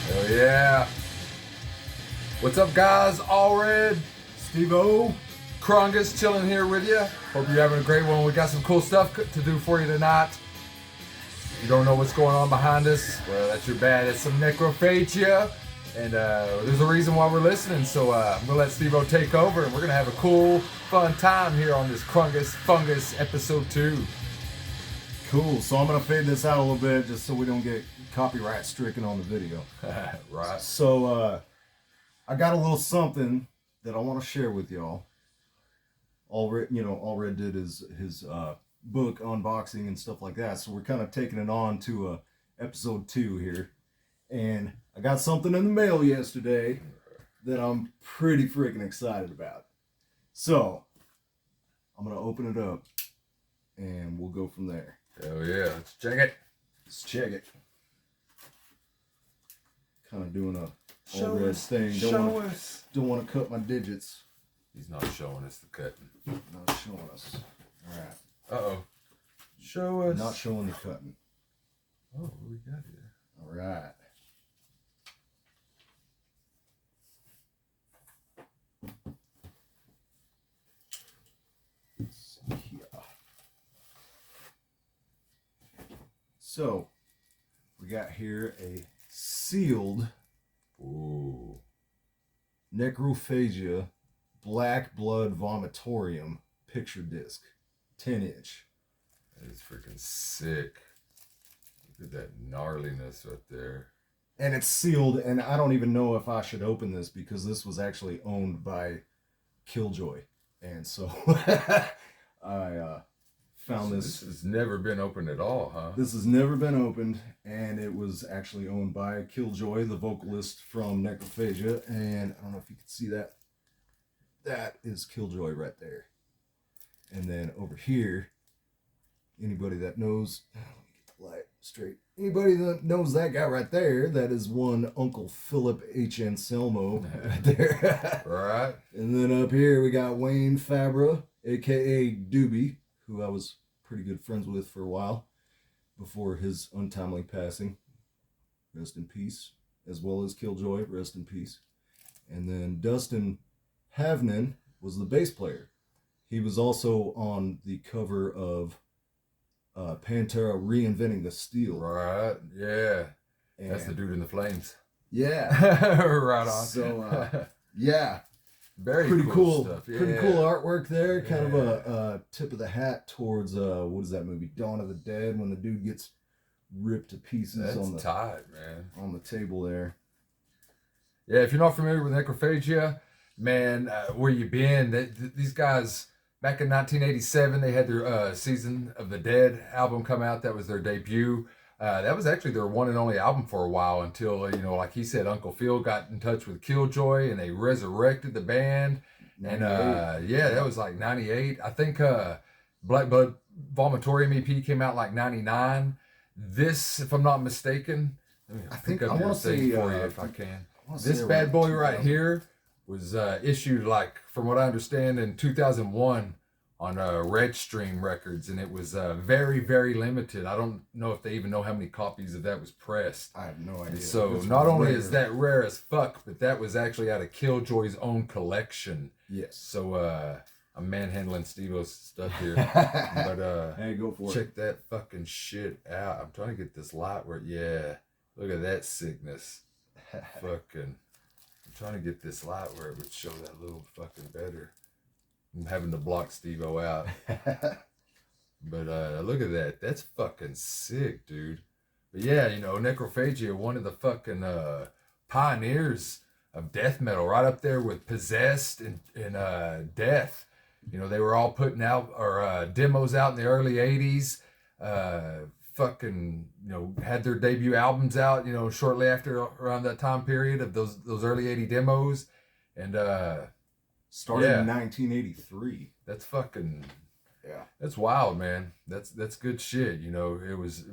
Hell yeah. What's up, guys? All Red, Steve-O, Crungus chilling here with you. Hope you're having a great one. We got some cool stuff to do for you tonight. You don't know what's going on behind us? Well, that's your bad. It's some necrophagia. And there's a reason why we're listening. So I'm going to let Steve-O take over. And we're going to have a cool, fun time here on this Crungus Fungus episode 2. Cool. So I'm going to fade this out a little bit just so we don't get copyright stricken on the video. Right. So I got a little something that I want to share with y'all. All Red did his book unboxing and stuff like that. So we're kind of taking it on to episode 2 here. And I got something in the mail yesterday that I'm pretty freaking excited about. So I'm going to open it up and we'll go from there. Hell yeah. Let's check it. Let's check it. Kind of doing a Show Red us, thing. show us. Don't want to cut my digits. He's not showing us the cutting. Not showing us. All right. Uh-oh. Show us. Not showing the cutting. Oh, what do we got here? All right. Let's see here. So, we got here a sealed Ooh. Necrophagia Black Blood Vomitorium picture disc. 10-inch. That is freaking sick. Look at that gnarliness right there. And it's sealed, and I don't even know if I should open this because this was actually owned by Killjoy. And so I found So this. this has never been opened at all, huh? This has never been opened, and it was actually owned by Killjoy, the vocalist from Necrophagia. And I don't know if you can see that. That is Killjoy right there. And then over here, anybody that knows, let me get the light straight. Anybody that knows that guy right there, that is one Uncle Philip H. Anselmo right there. Right. And then up here we got Wayne Fabra, aka Doobie, who I was pretty good friends with for a while before his untimely passing. Rest in peace. As well as Killjoy, rest in peace. And then Dustin Havnen was the bass player. He was also on the cover of Pantera Reinventing the Steel. Right. Yeah. And That's the dude in the flames. yeah. Right on. So, yeah. Very Pretty cool stuff. Yeah. Pretty cool artwork there. Kind of Yeah. a tip of the hat towards, what is that movie? Dawn of the Dead, when the dude gets ripped to pieces That's tight, man. on the table there. Yeah, if you're not familiar with Necrophagia, man, where you been? These guys, back in 1987, they had their Season of the Dead album come out. That was their debut. That was actually their one and only album for a while until, like he said, Uncle Phil got in touch with Killjoy and they resurrected the band. And yeah, that was like 98. I think Black Blood Vomitorium EP came out like 99. This, if I'm not mistaken, I think pick up I your want to thing say for you if I can. This This bad boy right here was issued, like, from what I understand, in 2001 on Red Stream Records, and it was very, very limited. I don't know if they even know how many copies of that was pressed. I have no idea. And so It's not only rare. is that rare as fuck, but that was actually out of Killjoy's own collection. Yes. So I'm manhandling Steve-O's stuff here. But hey, go for it. check that fucking shit out. I'm trying to get this light where, yeah, look at that sickness. Fucking, I'm trying to get this light where it would show that a little fucking better. I'm having to block Steve-O out. But look at that. That's fucking sick, dude. But yeah, Necrophagia, one of the fucking pioneers of death metal, right up there with Possessed and Death. They were all putting out or demos out in the early 80s. Fucking, had their debut albums out, shortly after, around that time period of those early 80 demos. And Started yeah. in 1983. That's fucking, Yeah. that's wild, man. That's good shit. It was,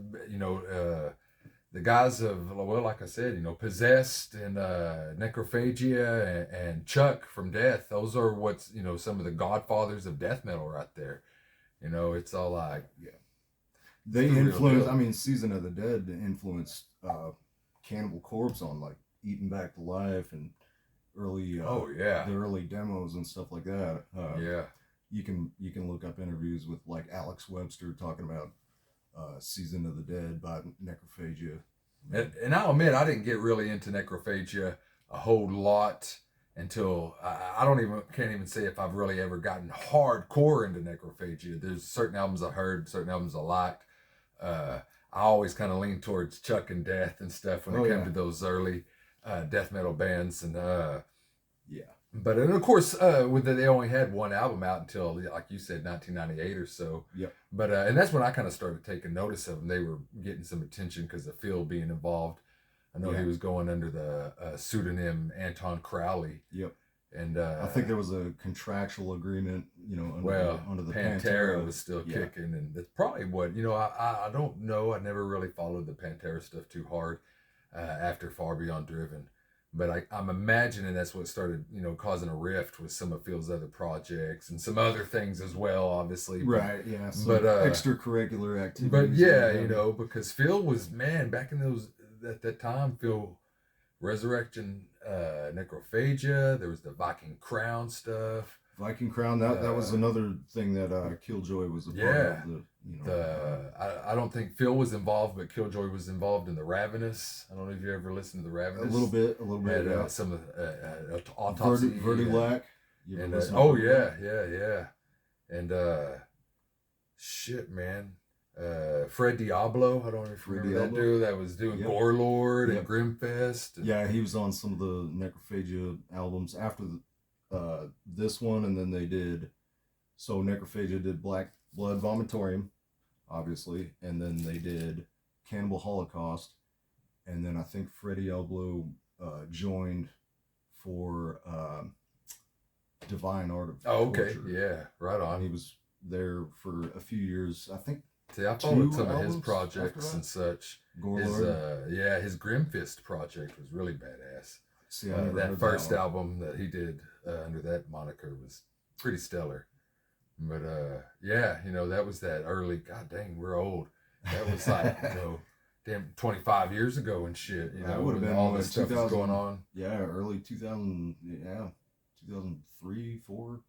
the guys of, well, like I said, Possessed and Necrophagia and Chuck from Death. Those are what's, some of the godfathers of death metal right there. It's all like, Yeah. They the real influenced, deal. I mean, Season of the Dead influenced Cannibal Corpse on like Eaten Back to Life and early the early demos and stuff like that. Yeah. You can look up interviews with like Alex Webster talking about Season of the Dead by Necrophagia. And I'll admit I didn't get really into Necrophagia a whole lot until I can't even say if I've really ever gotten hardcore into Necrophagia. There's certain albums I heard, certain albums I liked. I always kind of lean towards Chuck and Death and stuff when it came to those early death metal bands. And but and of course they only had one album out until, like you said, 1998 or so. Yep. But and that's when I kind of started taking notice of them. They were getting some attention because of Phil being involved. I know he was going under the pseudonym Anton Crowley. Yep. And I think there was a contractual agreement, under the Pantera was still kicking, and that's probably what I don't know. I never really followed the Pantera stuff too hard after Far Beyond Driven, but I'm imagining that's what started causing a rift with some of Phil's other projects and some other things as well, obviously. Right. But extracurricular activities. But yeah, because Phil was back in those. At that time, Phil Resurrection, Necrophagia, there was the Viking Crown stuff. Viking Crown, that was another thing that Killjoy was a part of. I don't think Phil was involved, but Killjoy was involved in the Ravenous. I don't know if you ever listened to the Ravenous. A little bit. And, some of Autopsy. Vertilac. And and shit, man. Fred Diablo, I don't know if you remember that dude that was doing Gore Lord and Grimfest. And he was on some of the Necrophagia albums after this one, and then they did. So Necrophagia did Black Blood Vomitorium, obviously, and then they did Cannibal Holocaust, and then I think Fred Diablo joined for Divine Art of Torture. Yeah, right on. He was there for a few years, I think. See, I followed some of his projects and such. His Grimfist project was really badass. See, that first album that he did under that moniker was pretty stellar. But that was that early. God dang, we're old. That was like 25 years ago and shit. That would have been all this stuff was going on. Yeah, early 2000. Yeah, 2003, 4.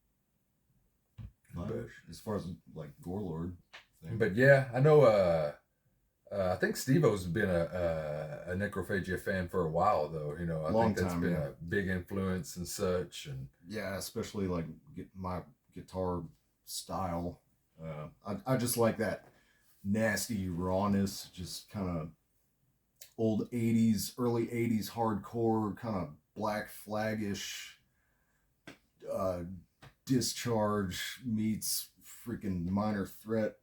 As far as like Gore Lord. But yeah, I know. I think Steve-O's been a Necrophagia fan for a while, thoe. I think that's been a big influence and such. And especially like my guitar style. I just like that nasty rawness, just kind of old 80s, early 80s hardcore, kind of Black Flag-ish Discharge meets freaking Minor Threat,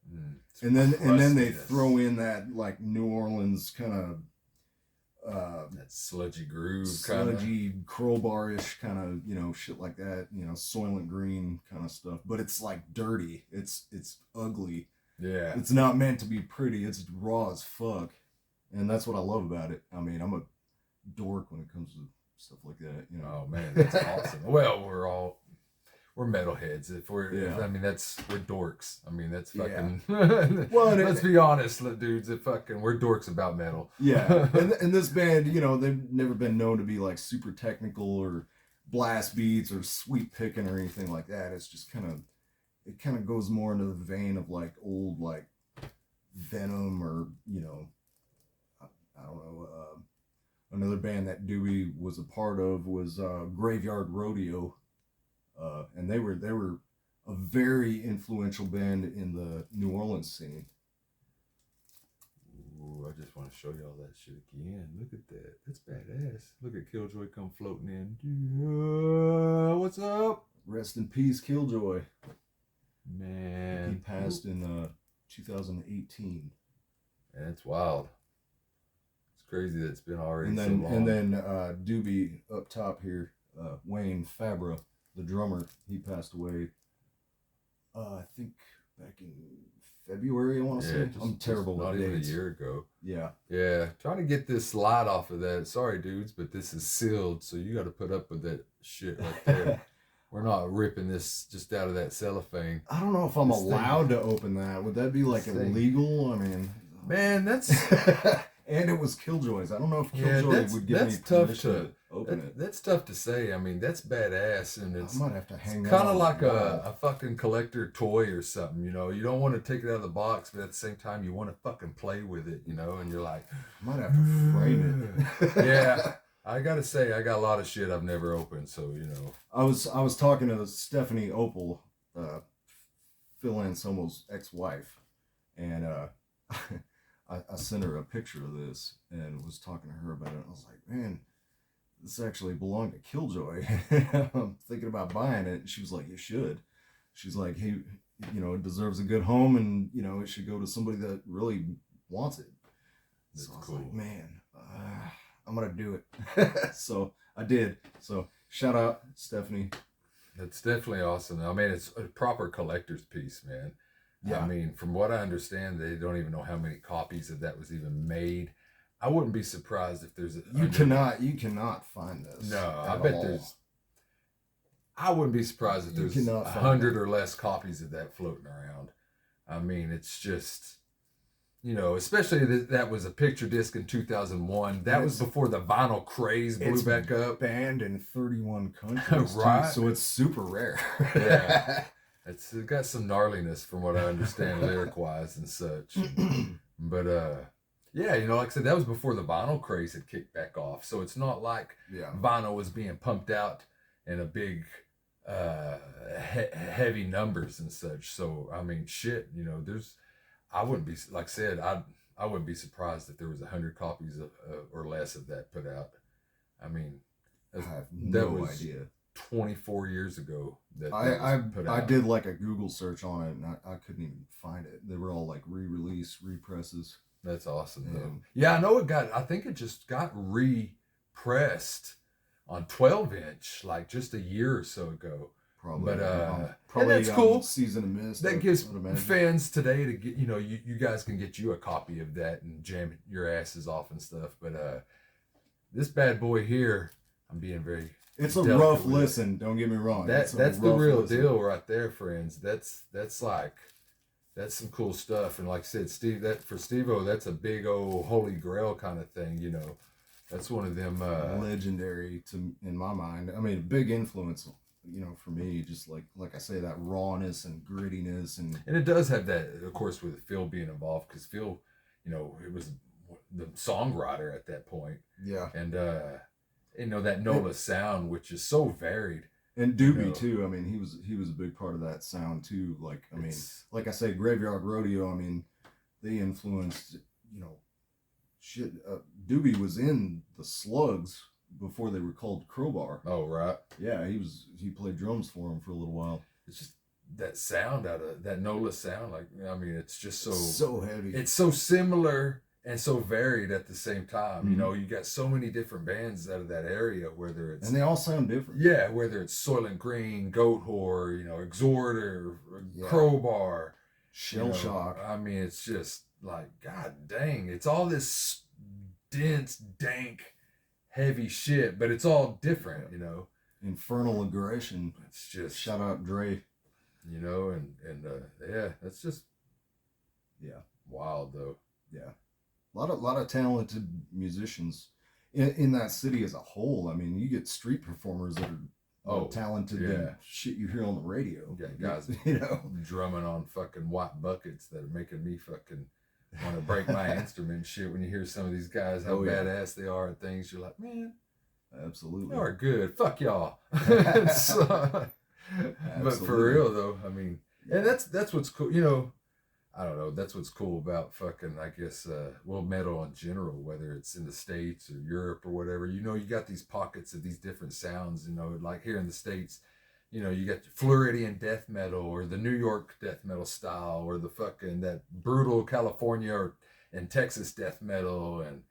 and then they throw in that like New Orleans kind of that sludgy groove, sludgy crowbar-ish kind of shit like that, Soylent Green kind of stuff, but it's like dirty, it's ugly, it's not meant to be pretty, it's raw as fuck, and that's what I love about it. I mean, I'm a dork when it comes to stuff like that. Oh man, that's awesome. Well, we're metalheads. We're dorks. I mean, that's fucking. Well, let's be honest, dudes. We're dorks about metal. Yeah, and this band, they've never been known to be like super technical or blast beats or sweep picking or anything like that. It's just it kind of goes more into the vein of like old like Venom or I don't know. Another band that Dewey was a part of was Graveyard Rodeo. And they were a very influential band in the New Orleans scene. Ooh, I just want to show you all that shit again. Look at that. That's badass. Look at Killjoy come floating in. What's up? Rest in peace, Killjoy. Man. He passed in 2018. That's wild. It's crazy that it's been already so long. And then Doobie up top here, Wayne Fabra, the drummer, he passed away, I think back in February, I want to say. I'm terrible with dates. Not even a year ago. Yeah. Trying to get this slide off of that. Sorry, dudes, but this is sealed, so you got to put up with that shit right there. We're not ripping this just out of that cellophane. I don't know if I'm allowed to open that. Would that be like illegal? I mean... Man, that's... And it was Killjoy's. I don't know if Yeah, Killjoy would give me tough permission to to open it. that's tough to say. I mean, that's badass, and I it's might have to hang that kind of on like the wall. a fucking collector toy or something. You know, you don't want to take it out of the box, but at the same time, you want to fucking play with it. You know, and you're like, I might have to frame it. yeah. I gotta say, I got a lot of shit I've never opened, so you know. I was talking to Stephanie Opal, Phil Anselmo's ex-wife, and I sent her a picture of this and was talking to her about it. I was like, man, this actually belonged to Killjoy. I'm thinking about buying it. And she was like, you should. She's like, hey, you know, it deserves a good home, and you know, it should go to somebody that really wants it. That's so I was cool. like, man, I'm gonna do it. So I did. So shout out, Stephanie. That's definitely awesome. I mean, it's a proper collector's piece, man. Yeah. I mean, from what I understand, they don't even know how many copies of that was even made. I wouldn't be surprised if there's You cannot find this. No, I bet there's. I wouldn't be surprised if there's 100 or less copies of that floating around. I mean, it's just, you know, especially that was a picture disc in 2001. That was before the vinyl craze blew back up. Banned in 31 countries, right? Too, so it's super rare. Yeah, it's got some gnarliness from what I understand, lyric wise and such. But yeah, you know, like I said, that was before the vinyl craze had kicked back off. So it's not like vinyl was being pumped out in a big heavy numbers and such. So I mean, shit, you know, I wouldn't be, like I said, I wouldn't be surprised if there was 100 copies or less of that put out. I mean, I have no idea. 24 years ago that I did like a Google search on it, and I couldn't even find it. They were all like re-release, represses. That's awesome though. Yeah, I know I think it just got repressed on 12-inch like just a year or so ago. Probably. But probably that's cool. Season of Mist. That gives fans today to get, you know, you guys can get you a copy of that and jam your asses off and stuff. But this bad boy here, I'm being very. It's a rough listen. Don't get me wrong. That's the real deal right there, friends. That's some cool stuff. And like I said, for Steve-O, that's a big old holy grail kind of thing. You know, that's one of them legendary in my mind. I mean, a big influence. You know, for me, just like I say, that rawness and grittiness, and it does have that, of course, with Phil being involved, because Phil, you know, it was the songwriter at that point. Yeah. And you know, that NOLA sound, which is so varied. And Doobie too. I mean, he was a big part of that sound too. Like, I mean, like I say, Graveyard Rodeo. I mean, they influenced, you know, shit. Doobie was in the Slugs before they were called Crowbar. Oh, right. Yeah, he played drums for him for a little while. It's just that sound out of that NOLA sound. Like, I mean, it's just so heavy. It's so similar and so varied at the same time. Mm-hmm. You know, you got so many different bands out of that area, whether it's... And they all sound different. Yeah, whether it's Soylent Green, Goat Whore, you know, Exhorter, Crowbar. Shell Shock. I mean, it's just like, god dang, it's all this dense, dank, heavy shit, but it's all different, you know. Infernal Aggression. It's just... Shout out Dre. You know, and yeah, that's just... Yeah. Wild, though. Yeah. A lot of talented musicians in that city as a whole. I mean, you get street performers that are talented than shit you hear on the radio. Yeah, guys, you know, drumming on fucking white buckets that are making me fucking want to break my instrument shit. When you hear some of these guys, how badass they are and things, you're like, man, absolutely, you are good. Fuck y'all. But for real though, I mean, and that's what's cool. You know, I don't know. That's what's cool about fucking, I guess, metal in general, whether it's in the States or Europe or whatever. You know, you got these pockets of these different sounds. You know, like here in the States, you know, you got the Floridian death metal or the New York death metal style or the fucking that brutal California and Texas death metal, and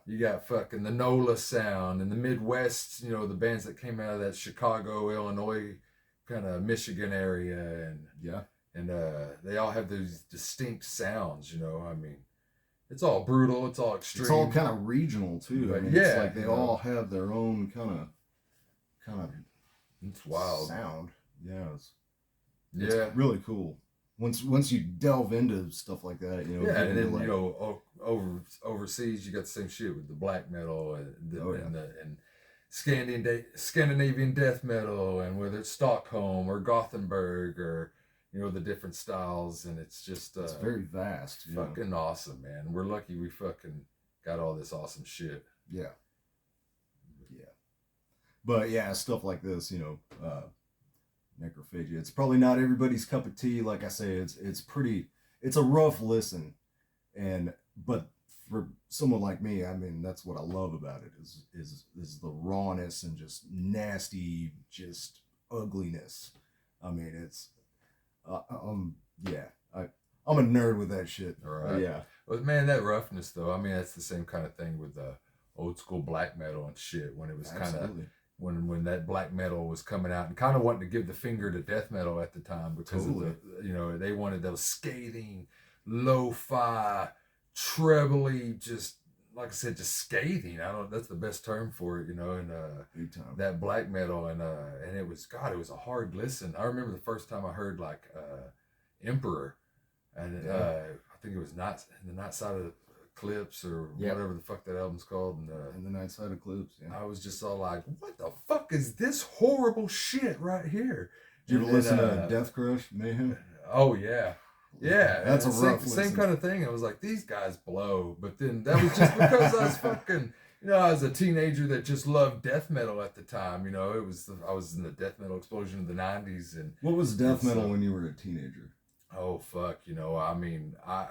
you got fucking the NOLA sound, and the Midwest. You know, the bands that came out of that Chicago, Illinois, kind of Michigan area, and and they all have those distinct sounds. You know, I mean, it's all brutal, it's all extreme, it's all kind of regional too. But I mean, it's like they all have their own kind of it's wild sound. It's really cool. Once you delve into stuff like that, you know. Yeah, and then like, you know, overseas, you got the same shit with the black metal and and Scandinavian death metal, and whether it's Stockholm or Gothenburg or the different styles, and it's just it's very vast. Fucking awesome, man. We're lucky we fucking got all this awesome shit. Yeah. But yeah, stuff like this, Necrophagia. It's probably not everybody's cup of tea. Like I say, it's a rough listen, but for someone like me, I mean, that's what I love about it is the rawness and just nasty, just ugliness. I mean, it's I'm a nerd with that shit. All right. Yeah. But man, that roughness though. I mean, that's the same kind of thing with the old school black metal and shit when it was kind of. When that black metal was coming out and kind of wanting to give the finger to death metal at the time because of they wanted those scathing, lo-fi, trebly, just like I said, just scathing. That's the best term for it, and that black metal and it was it was a hard listen. I remember the first time I heard like Emperor, and I think it was the Night Side of Eclipse or whatever the fuck that album's called, and the Night Side Eclipse. Yeah. I was just all like, "What the fuck is this horrible shit right here?" Did you listen to Death Crush Mayhem? Oh yeah, that's a rough same kind of thing. I was like, "These guys blow," but then that was just because I was fucking, I was a teenager that just loved death metal at the time. I was in the death metal explosion of the '90s. And what was death metal when you were a teenager? Oh fuck, I mean, I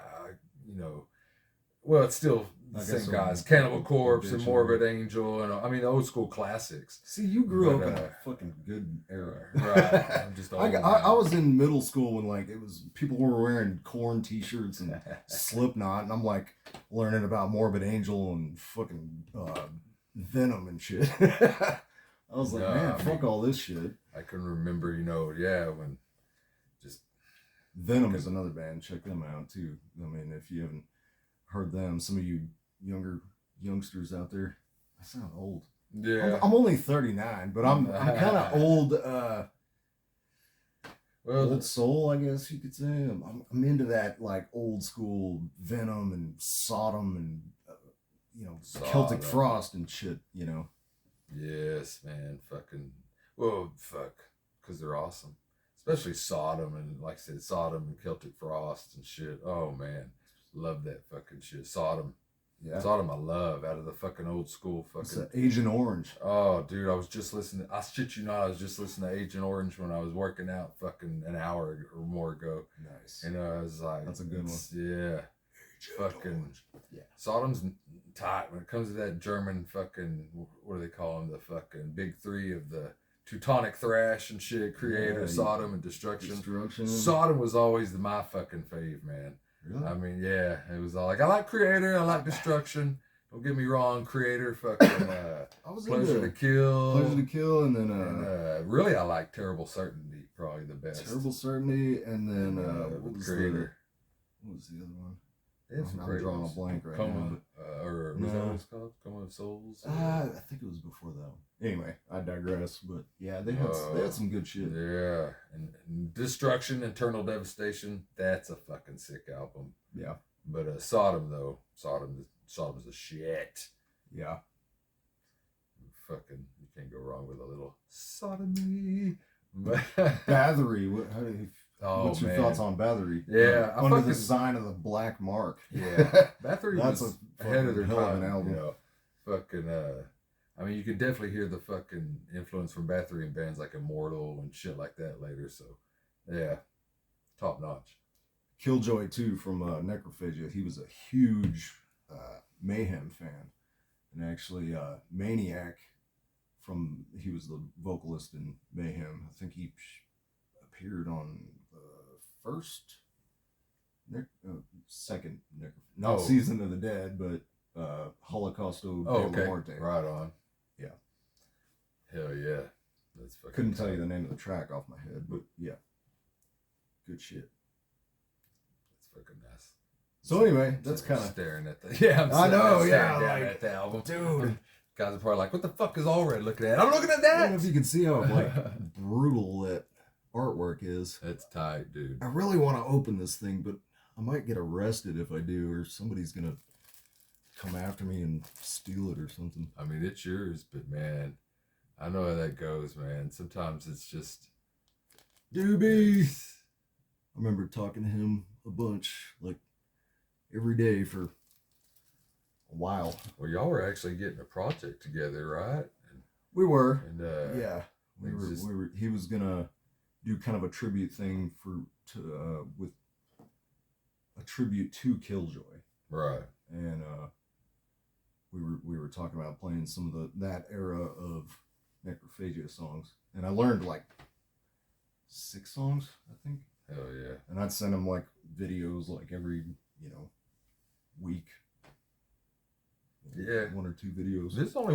well, it's still the same guys. Cannibal Corpse and Morbid Angel, and I mean the old school classics. See, you grew up in a fucking good era. Right. I'm just old. I was in middle school when it was people were wearing Korn t-shirts and Slipknot, and I'm like learning about Morbid Angel and fucking Venom and shit. I was like, man, fuck all this shit. I can remember, when just Venom is another band. Check them out too. I mean, if you haven't heard them, some of you youngsters out there, I sound old. Yeah, I'm only 39, but I'm kind of old. Old soul, I guess you could say. I'm into that like old school Venom and Sodom and Celtic Frost and shit. Yes, man, fucking. Well, fuck, because they're awesome, especially Sodom and like I said, Sodom and Celtic Frost and shit. Oh man. Love that fucking shit. Sodom. Yeah. Sodom I love out of the fucking old school fucking. It's Agent Orange. Oh, dude, I was just listening. I shit you not, I was just listening to Agent Orange when I was working out fucking an hour or more ago. Nice. And I was like, that's a good one. Yeah. Agent fucking. Orange. Yeah. Sodom's tight when it comes to that German fucking, what do they call them? The fucking big three of the Teutonic thrash and shit. Creator, Sodom, and Destruction. Sodom was always my fucking fave, man. Really? I mean, yeah, it was all like, I like Creator, I like Destruction. Don't get me wrong, Creator, fucking Pleasure to Kill, and then really I like Terrible Certainty, probably the best. Terrible Certainty, and then what was Creator. What was the other one? I'm drawing a blank right now. Or was that what it's called? Coma of Souls? I think it was before that one. Anyway, I digress, but yeah, they had some good shit. Yeah, and Destruction, Eternal Devastation, that's a fucking sick album. Yeah. But Sodom, though, Sodom's the shit. Yeah. Fucking, you can't go wrong with a little sodomy. Bathory, what's your thoughts on Bathory? Yeah, under the sign of the Black Mark. Yeah, Bathory that's was ahead of their time. An album. Fucking. I mean, you can definitely hear the fucking influence from Bathory in bands like Immortal and shit like that later. So, yeah, top notch. Killjoy too from Necrophagia. He was a huge Mayhem fan, and actually Maniac. He was the vocalist in Mayhem. I think he appeared on the second Season of the Dead, but Holocausto de la Muerte. Right on. Yeah. Hell yeah. That's fucking couldn't tell you the name of the track off my head, but yeah. Good shit. That's fucking nice. So anyway, that's kind of staring at the I know, yeah, down at the album. Dude. Guys are probably like, what the fuck is All Red looking at? I'm looking at that! I don't know if you can see how brutal that artwork is. That's tight, dude. I really want to open this thing, but I might get arrested if I do, or somebody's gonna come after me and steal it or something. I mean, it's yours, but man, I know how that goes, man. Sometimes it's just Doobie. I remember talking to him a bunch, like every day for a while. Well, y'all were actually getting a project together, right? We were. And yeah. We were. He was gonna do kind of a tribute thing with a tribute to Killjoy. Right. And we were talking about playing some of that era of Necrophagia songs, and I learned like 6 songs, I think. Hell yeah. And I'd send him like videos like every week. Yeah. 1 or 2 videos. There's only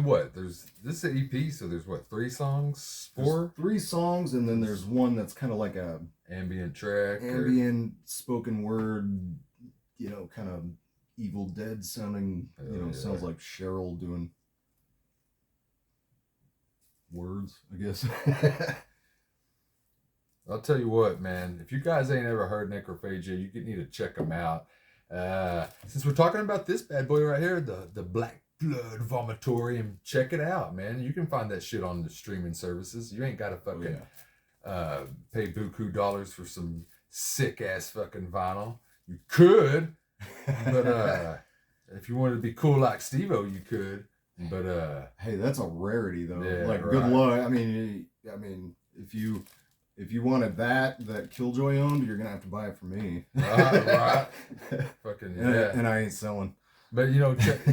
this EP, so there's 3 songs? 4? There's 3 songs, and then there's one that's kind of like a ambient track. Spoken word, kind of Evil Dead sounding, sounds like Cheryl doing words, I guess. I'll tell you what, man. If you guys ain't ever heard Necrophagia, you need to check them out. Since we're talking about this bad boy right here, the Black Blood Vomitorium, check it out, man. You can find that shit on the streaming services. You ain't got to fucking pay buku dollars for some sick ass fucking vinyl. You could, but if you wanted to be cool like Steve-O, you could. But hey, that's a rarity though. Yeah, like right. Good luck. I mean, if you wanted that Killjoy owned, you're gonna have to buy it from me. Right. Fucking yeah. And I ain't selling. But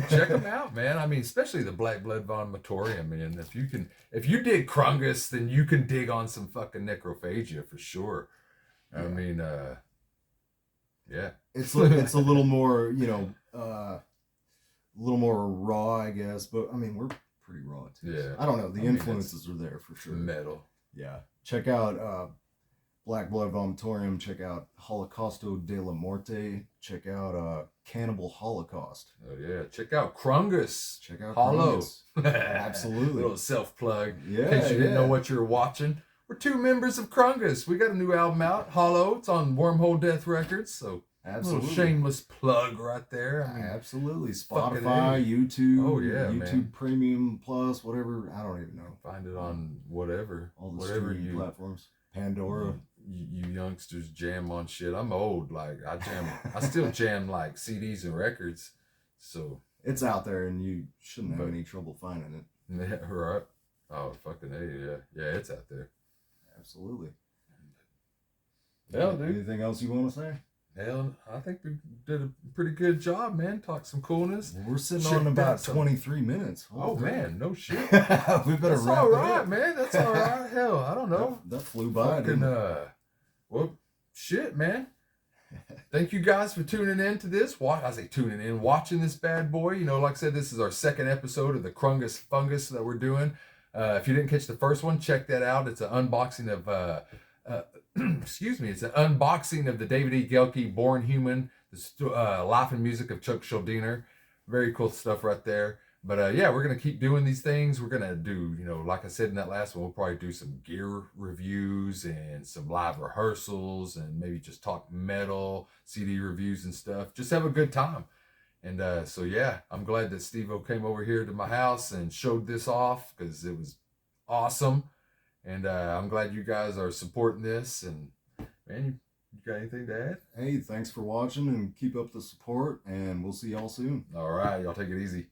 check them out, man. I mean, especially the Black Blood Vomitorium, man. If you dig Crungus, then you can dig on some fucking Necrophagia for sure. Yeah. I mean, yeah. It's a little more, a little more raw, I guess. But I mean, we're pretty raw too. Yeah. I don't know. The influences are there for sure. Metal. Yeah. Check out Black Blood Vomitorium. Check out Holocausto de la Morte. Check out Cannibal Holocaust. Oh yeah. Check out Crungus. Check out Hollow. Crungus. Absolutely. Little self plug. Yeah. In case you didn't know what you were watching. We're 2 members of Crungus. We got a new album out, Hollow. It's on Wormhole Death Records. So absolutely. Little shameless plug right there. I mean, absolutely. Spotify, YouTube. Oh yeah, YouTube man. Premium Plus, whatever. I don't even know. Find it on whatever. All the whatever streaming platforms. Pandora. You youngsters jam on shit. I'm old. Like I still jam like CDs and records. So it's out there, and you shouldn't have any trouble finding it. Yeah, right. Oh fucking A, yeah, it's out there. Absolutely. Hell, dude. Anything else you want to say? Hell, I think we did a pretty good job, man. Talked some coolness. Well, we're sitting on about 23 minutes. Oh man, no shit. We better That's wrap all it right, up. man. That's all right. Hell, I don't know. That flew by. Fucking, well, shit, man. Thank you guys for tuning in to this. I say tuning in, watching this bad boy. Like I said, this is our 2nd episode of the Crungus Fungus that we're doing. If you didn't catch the first one, check that out. It's an unboxing of excuse me. It's an unboxing of the David E. Gelke Born Human, the life and music of Chuck Schuldiner. Very cool stuff right there. But yeah, we're going to keep doing these things. We're going to do, like I said in that last one, we'll probably do some gear reviews and some live rehearsals and maybe just talk metal, CD reviews and stuff. Just have a good time. And so yeah, I'm glad that Steve-O came over here to my house and showed this off because it was awesome. And I'm glad you guys are supporting this. And man, you got anything to add? Hey, thanks for watching and keep up the support. And we'll see y'all soon. All right, y'all take it easy.